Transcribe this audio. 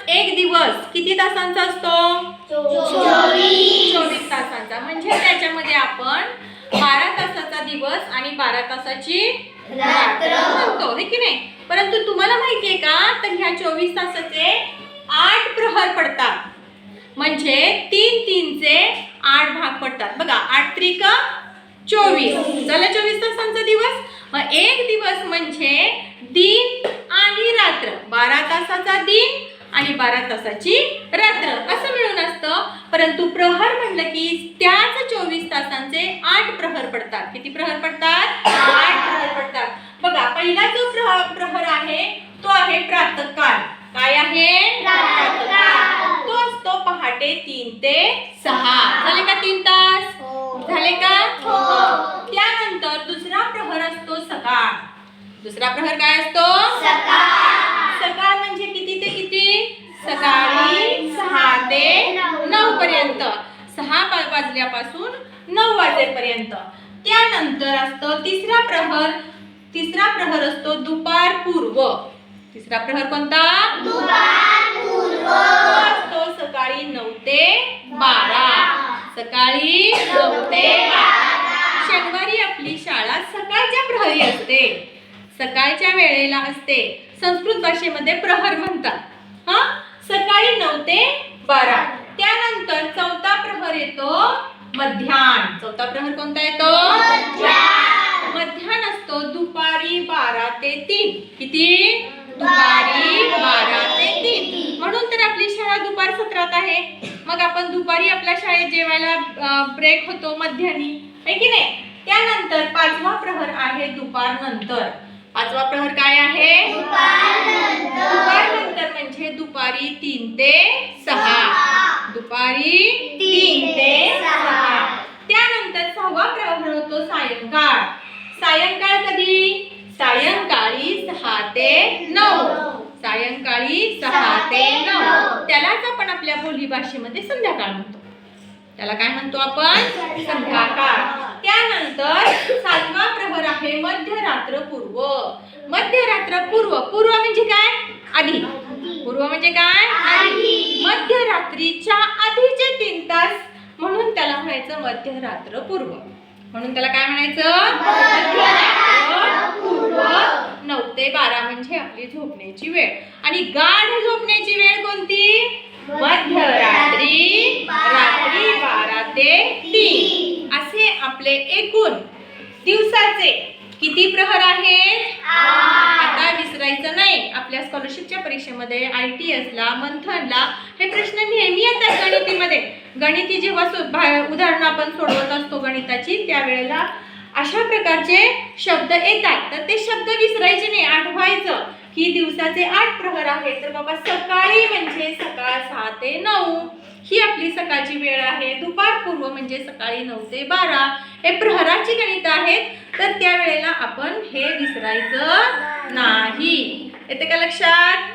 एक दिवस किती तासांचा असतो? 24 तासांचा. म्हणजे त्याच्यामध्ये आपण 12 तासाचा दिवस आणि 12 तासाची रात्र म्हणतो, हे की नाही? परंतु तुम्हाला माहितीये का, तर ह्या 24 तासाचे 8 प्रहर पडतात. म्हणजे 3 चे 8 भाग पडतात. बघा, 8 त्रिक 24 झाला 24 तासांचा दिवस. मग एक दिवस म्हणजे दिन आणि रात्र, 12 तासाचा दिन आणि 12 तासाची रात्र असं मिळून असतं. परंतु प्रहर म्हणलं की त्याच 24 तासांचे 8 प्रहर पडतात. किती प्रहर पडतात? 8 प्रहर पडतात. बघा, पहिला जो प्रहर आहे तो आहे प्रातःकाळ. काय आहे? प्रातःकाळ. तो असतो पहाटे 3 ते 6. झाले का 3 तास? झाले का? त्यानंतर दुसरा प्रहर असतो सकाळ. दुसरा प्रहर काय असतो? सकाळ म्हणजे किती ते किती? सकाळी 6 ते 9 पर्यंत. 6 वाजल्यापासून 9 वाजेपर्यंत. त्यानंतर असतो तिसरा प्रहर. तिसरा प्रहर असतो दुपार पूर्व. तिसरा प्रहर कोणता? दुपार पूर्व. असतो सकाळी 9 ते 12. सकाळी 9 ते 12. शनिवारी आपली शाळा सकाळच्या प्रहरी असते, सकाळच्या वेळेला असते. संस्कृत भाषेमध्ये प्रहर म्हणतात. हा, सकाळी 9 ते 12. त्यानंतर चौथा प्रहर येतो मध्याह्न. चौथा प्रहर कोणता येतो? मध्याह्न असतो दुपारी 12 ते 3. किती? दुपारी 12 ते 3. म्हणून तर आपली शाळा दुपार सत्रात आहे. मग आपण दुपारी आपल्या शाळेत जेवायला ब्रेक होतो मध्याह्नी, आहे की नाही? त्यानंतर पाचवा प्रहर आहे दुपार नंतर. पाचवा प्रहर काय आहे? दुपार नंतर म्हणजे दुपारी 3 ते 6. दुपारी 3 ते 6. त्यानंतर सहावा प्रहर होतो सायंकाळ. सायंकाळ कधी? सायंकाळी 6 ते 9. सायंकाळी 6 ते 9. त्यालाच आपण आपल्या बोली भाषेमध्ये संध्याकाळ म्हणतो. त्याला काय म्हणतो आपण? संध्याकाळ. त्यानंतर 7वा प्रहर आहे मध्यरात्र पूर्व. मध्यरात्र पूर्व. पूर्व म्हणजे काय? आधी. पूर्व म्हणजे काय? आधी. मध्यरात्रीच्या आधीचे 3 तास, म्हणून त्याला म्हणायचं मध्यरात्र पूर्व. म्हणून त्याला काय म्हणायचं? मध्यरात्र पूर्व. 9 ते 12 म्हणजे आपली झोपण्याची वेळ. आणि गाढ झोपण्याची वेळ कोणती? मध्यरात्री, रात्री 12 ते 3. असे आपले एकूण दिवसाचे किती प्रहर आहेत? आता विसरायचं नाही. आपल्या स्कॉलरशिपच्या परीक्षेमध्ये ITS ला, मंथनला हे प्रश्न नेहमी येतात गणितीमध्ये. गणिती जेव्हा उदाहरणं आपण सोडवत असतो गणिताची, त्यावेळेला अशा प्रकारचे शब्द येतात. तर ते शब्द विसरायचे नाही, आठवायचं की दिवसाचे 8 प्रहर आहेत. तर बाबा, सकाळी म्हणजे सकाळ 6 ते 9 ही आपली सकाळची वेळ आहे. दुपार पूर्व म्हणजे सकाळी 9 ते 12 हे प्रहराची गणित आहेत. तर त्या वेळेला आपण हे विसरायचं नाही. येते का लक्षात?